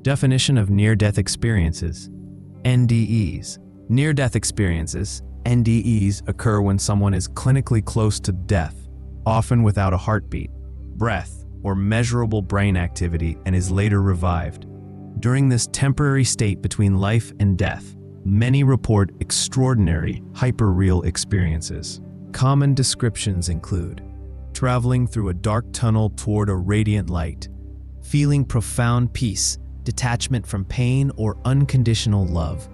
Definition of near-death experiences. NDEs. Near-death experiences, NDEs, occur when someone is clinically close to death, often without a heartbeat, breath, or measurable brain activity, and is later revived. During this temporary state between life and death, many report extraordinary, hyper-real experiences. Common descriptions include traveling through a dark tunnel toward a radiant light, feeling profound peace, detachment from pain or unconditional love,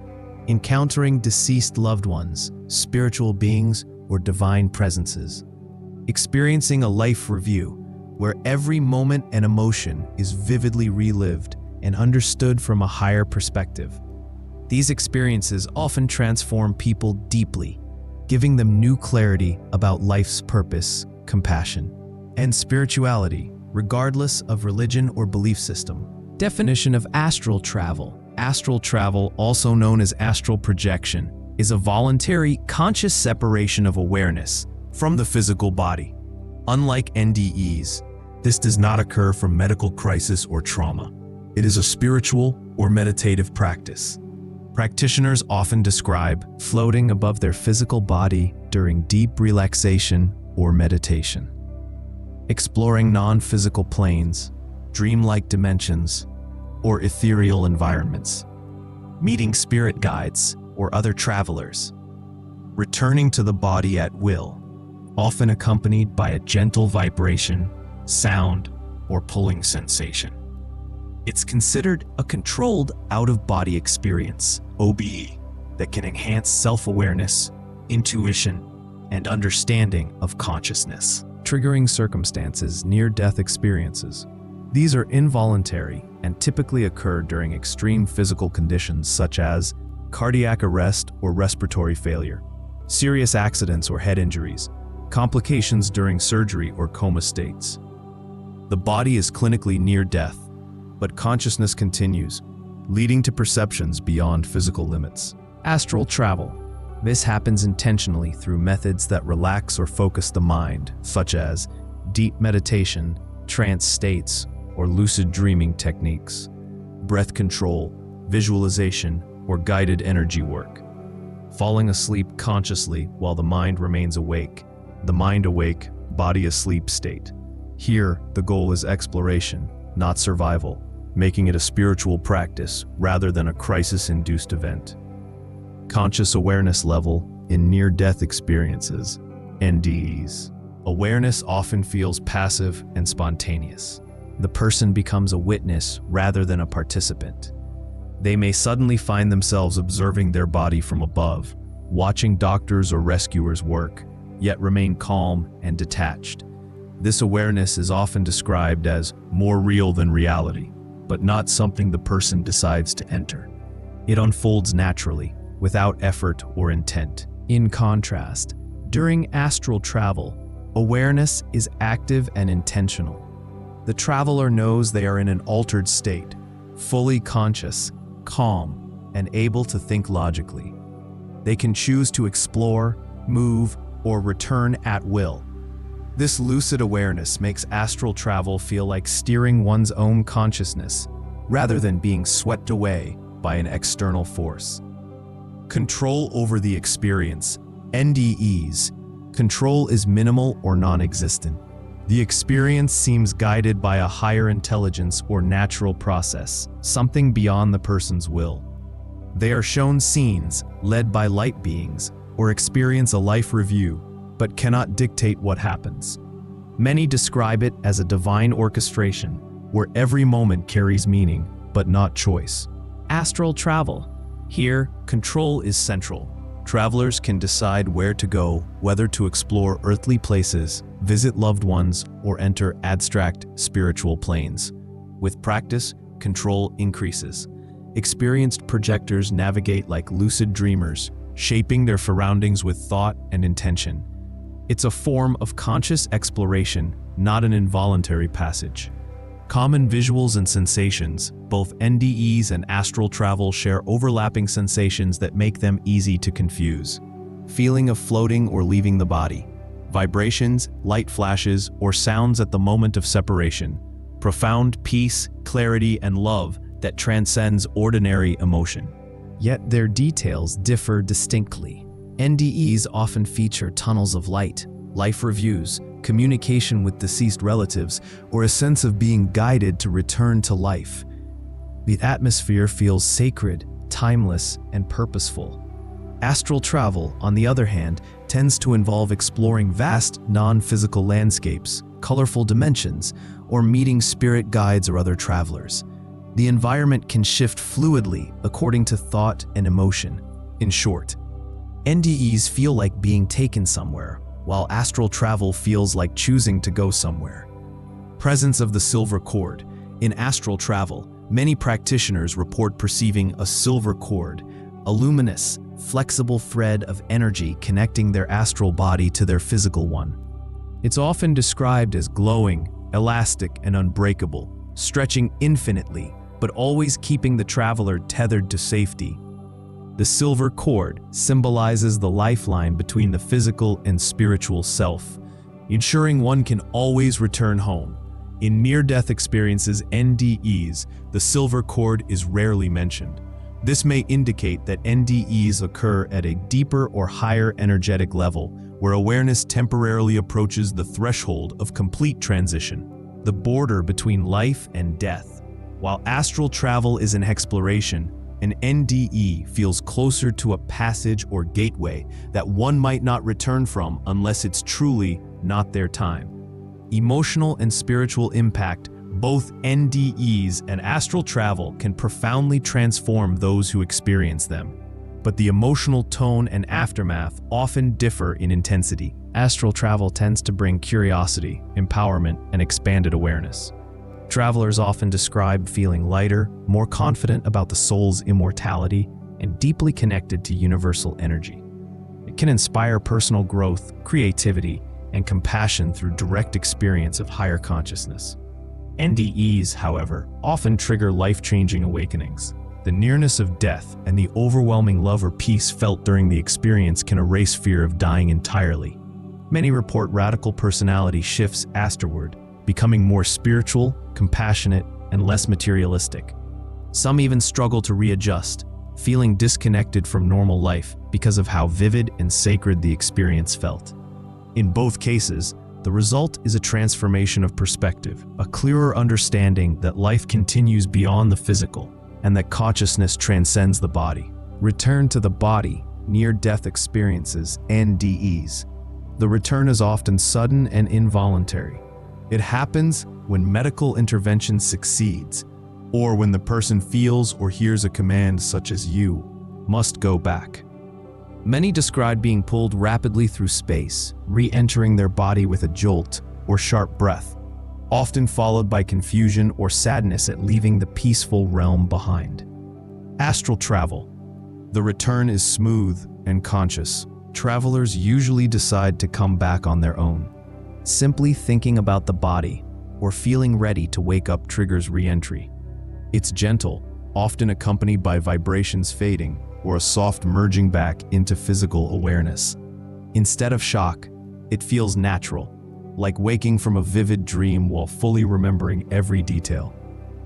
encountering deceased loved ones, spiritual beings, or divine presences, experiencing a life review, where every moment and emotion is vividly relived and understood from a higher perspective. These experiences often transform people deeply, giving them new clarity about life's purpose, compassion, and spirituality, regardless of religion or belief system. Definition of astral travel. Astral travel, also known as astral projection, is a voluntary, conscious separation of awareness from the physical body. Unlike NDEs, this does not occur from medical crisis or trauma. It is a spiritual or meditative practice. Practitioners often describe floating above their physical body during deep relaxation or meditation, exploring non-physical planes, dreamlike dimensions, or ethereal environments, meeting spirit guides or other travelers, returning to the body at will, often accompanied by a gentle vibration, sound, or pulling sensation. It's considered a controlled out-of-body experience, OBE, that can enhance self-awareness, intuition, and understanding of consciousness. Triggering circumstances, near-death experiences. These are involuntary and typically occur during extreme physical conditions such as cardiac arrest or respiratory failure, serious accidents or head injuries, complications during surgery or coma states. The body is clinically near death, but consciousness continues, leading to perceptions beyond physical limits. Astral travel. This happens intentionally through methods that relax or focus the mind, such as deep meditation, trance states, or lucid dreaming techniques, breath control, visualization, or guided energy work. Falling asleep consciously while the mind remains awake, the mind awake, body asleep state. Here, the goal is exploration, not survival, making it a spiritual practice rather than a crisis-induced event. Conscious awareness level in near-death experiences, NDEs. Awareness often feels passive and spontaneous. The person becomes a witness rather than a participant. They may suddenly find themselves observing their body from above, watching doctors or rescuers work, yet remain calm and detached. This awareness is often described as more real than reality, but not something the person decides to enter. It unfolds naturally, without effort or intent. In contrast, during astral travel, awareness is active and intentional. The traveler knows they are in an altered state, fully conscious, calm, and able to think logically. They can choose to explore, move, or return at will. This lucid awareness makes astral travel feel like steering one's own consciousness, rather than being swept away by an external force. Control over the experience, NDEs. Control is minimal or non-existent. The experience seems guided by a higher intelligence or natural process, something beyond the person's will. They are shown scenes, led by light beings, or experience a life review, but cannot dictate what happens. Many describe it as a divine orchestration, where every moment carries meaning, but not choice. Astral travel. Here, control is central. Travelers can decide where to go, whether to explore earthly places, visit loved ones, or enter abstract spiritual planes. With practice, control increases. Experienced projectors navigate like lucid dreamers, shaping their surroundings with thought and intention. It's a form of conscious exploration, not an involuntary passage. Common visuals and sensations, both NDEs and astral travel share overlapping sensations that make them easy to confuse. Feeling of floating or leaving the body, vibrations, light flashes, or sounds at the moment of separation, profound peace, clarity, and love that transcends ordinary emotion. Yet their details differ distinctly. NDEs often feature tunnels of light, life reviews, communication with deceased relatives, or a sense of being guided to return to life. The atmosphere feels sacred, timeless, and purposeful. Astral travel, on the other hand, tends to involve exploring vast, non-physical landscapes, colorful dimensions, or meeting spirit guides or other travelers. The environment can shift fluidly according to thought and emotion. In short, NDEs feel like being taken somewhere, while astral travel feels like choosing to go somewhere. Presence of the silver cord. In astral travel, many practitioners report perceiving a silver cord, a luminous, flexible thread of energy connecting their astral body to their physical one. It's often described as glowing, elastic, and unbreakable, stretching infinitely, but always keeping the traveler tethered to safety. The silver cord symbolizes the lifeline between the physical and spiritual self, ensuring one can always return home. In near-death experiences, NDEs, the silver cord is rarely mentioned. This may indicate that NDEs occur at a deeper or higher energetic level, where awareness temporarily approaches the threshold of complete transition, the border between life and death. While astral travel is an exploration, an NDE feels closer to a passage or gateway that one might not return from unless it's truly not their time. Emotional and spiritual impact. Both NDEs and astral travel can profoundly transform those who experience them, but the emotional tone and aftermath often differ in intensity. Astral travel tends to bring curiosity, empowerment, and expanded awareness. Travelers often describe feeling lighter, more confident about the soul's immortality, and deeply connected to universal energy. It can inspire personal growth, creativity, and compassion through direct experience of higher consciousness. NDEs, however, often trigger life-changing awakenings. The nearness of death and the overwhelming love or peace felt during the experience can erase fear of dying entirely. Many report radical personality shifts afterward, becoming more spiritual, compassionate, and less materialistic. Some even struggle to readjust, feeling disconnected from normal life because of how vivid and sacred the experience felt. In both cases, the result is a transformation of perspective, a clearer understanding that life continues beyond the physical, and that consciousness transcends the body. Return to the body, near-death experiences, NDEs. The return is often sudden and involuntary. It happens when medical intervention succeeds, or when the person feels or hears a command such as "you must go back." Many describe being pulled rapidly through space, re-entering their body with a jolt or sharp breath, often followed by confusion or sadness at leaving the peaceful realm behind. Astral travel. The return is smooth and conscious. Travelers usually decide to come back on their own. Simply thinking about the body or feeling ready to wake up triggers re-entry. It's gentle, often accompanied by vibrations fading or a soft merging back into physical awareness. Instead of shock, it feels natural, like waking from a vivid dream while fully remembering every detail.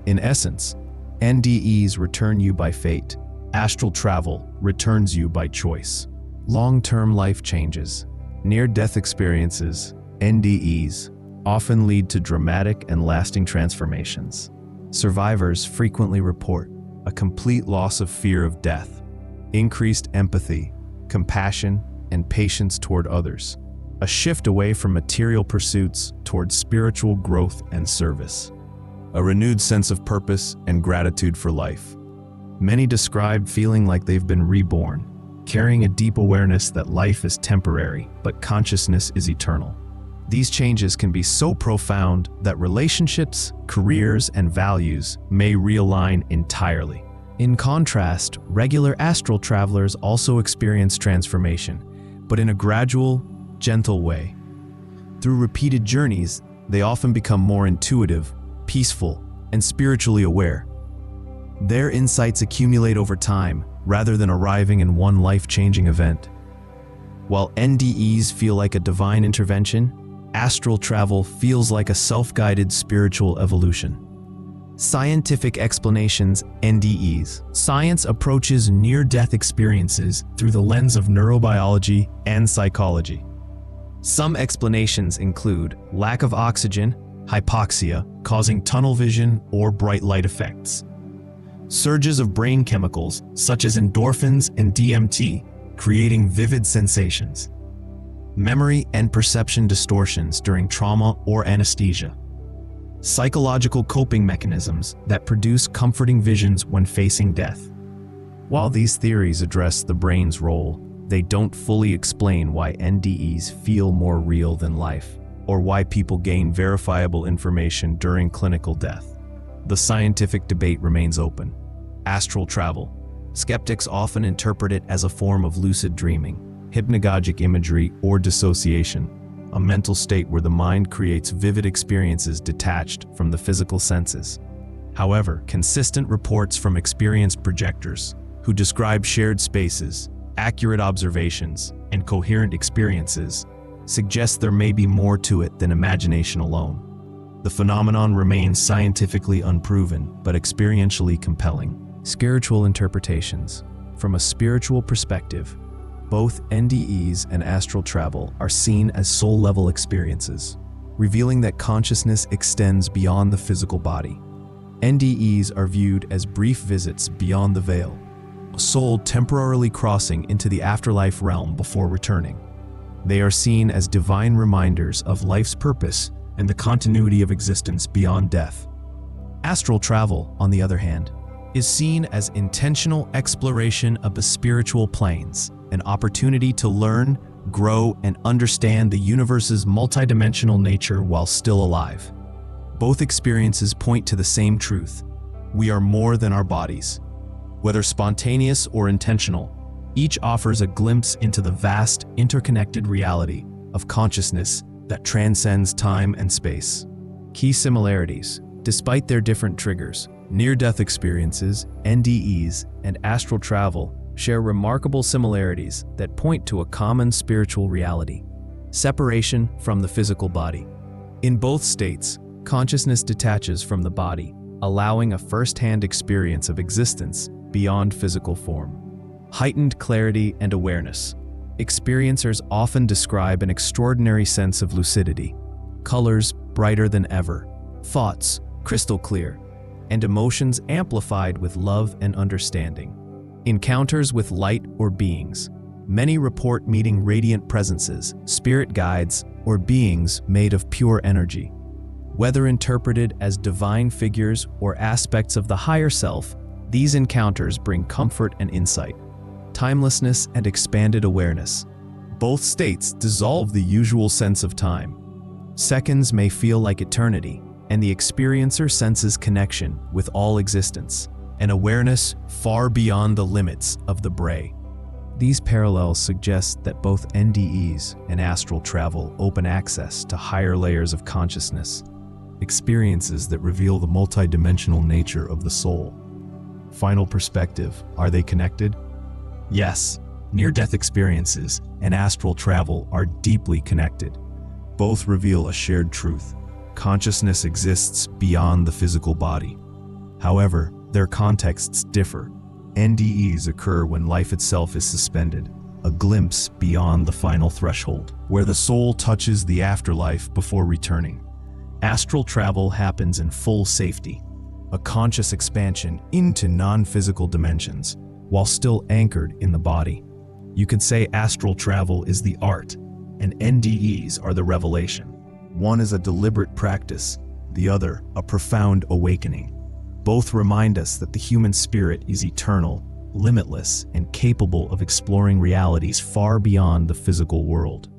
In essence, NDEs return you by fate. Astral travel returns you by choice. Long-term life changes. Near-death experiences, NDEs, often lead to dramatic and lasting transformations. Survivors frequently report a complete loss of fear of death, increased empathy, compassion, and patience toward others, a shift away from material pursuits toward spiritual growth and service, a renewed sense of purpose and gratitude for life. Many describe feeling like they've been reborn, carrying a deep awareness that life is temporary, but consciousness is eternal. These changes can be so profound that relationships, careers, and values may realign entirely. In contrast, regular astral travelers also experience transformation, but in a gradual, gentle way. Through repeated journeys, they often become more intuitive, peaceful, and spiritually aware. Their insights accumulate over time, rather than arriving in one life-changing event. While NDEs feel like a divine intervention, astral travel feels like a self-guided spiritual evolution. Scientific explanations, NDEs. Science approaches near-death experiences through the lens of neurobiology and psychology. Some explanations include lack of oxygen, hypoxia, causing tunnel vision or bright light effects. Surges of brain chemicals, such as endorphins and DMT, creating vivid sensations. Memory and perception distortions during trauma or anesthesia. Psychological coping mechanisms that produce comforting visions when facing death. While these theories address the brain's role, they don't fully explain why NDEs feel more real than life, or why people gain verifiable information during clinical death. The scientific debate remains open. Astral travel. Skeptics often interpret it as a form of lucid dreaming, hypnagogic imagery, or dissociation, a mental state where the mind creates vivid experiences detached from the physical senses. However, consistent reports from experienced projectors who describe shared spaces, accurate observations, and coherent experiences suggest there may be more to it than imagination alone. The phenomenon remains scientifically unproven but experientially compelling. Spiritual interpretations. From a spiritual perspective, both NDEs and astral travel are seen as soul-level experiences, revealing that consciousness extends beyond the physical body. NDEs are viewed as brief visits beyond the veil, a soul temporarily crossing into the afterlife realm before returning. They are seen as divine reminders of life's purpose and the continuity of existence beyond death. Astral travel, on the other hand, is seen as intentional exploration of the spiritual planes, an opportunity to learn, grow, and understand the universe's multidimensional nature while still alive. Both experiences point to the same truth: we are more than our bodies. Whether spontaneous or intentional, each offers a glimpse into the vast, interconnected reality of consciousness that transcends time and space. Key similarities. Despite their different triggers, near-death experiences, NDEs, and astral travel share remarkable similarities that point to a common spiritual reality: separation from the physical body. In both states, consciousness detaches from the body, allowing a first-hand experience of existence beyond physical form. Heightened clarity and awareness. Experiencers often describe an extraordinary sense of lucidity, colors brighter than ever, thoughts crystal clear, and emotions amplified with love and understanding. Encounters with light or beings. Many report meeting radiant presences, spirit guides, or beings made of pure energy. Whether interpreted as divine figures or aspects of the higher self, these encounters bring comfort and insight, timelessness and expanded awareness. Both states dissolve the usual sense of time. Seconds may feel like eternity, and the experiencer senses connection with all existence, an awareness far beyond the limits of the brain. These parallels suggest that both NDEs and astral travel open access to higher layers of consciousness, experiences that reveal the multidimensional nature of the soul. Final perspective: are they connected? Yes, near-death experiences and astral travel are deeply connected. Both reveal a shared truth: consciousness exists beyond the physical body. However, their contexts differ. NDEs occur when life itself is suspended, a glimpse beyond the final threshold, where the soul touches the afterlife before returning. Astral travel happens in full safety, a conscious expansion into non-physical dimensions, while still anchored in the body. You could say astral travel is the art, and NDEs are the revelation. One is a deliberate practice, the other a profound awakening. Both remind us that the human spirit is eternal, limitless, and capable of exploring realities far beyond the physical world.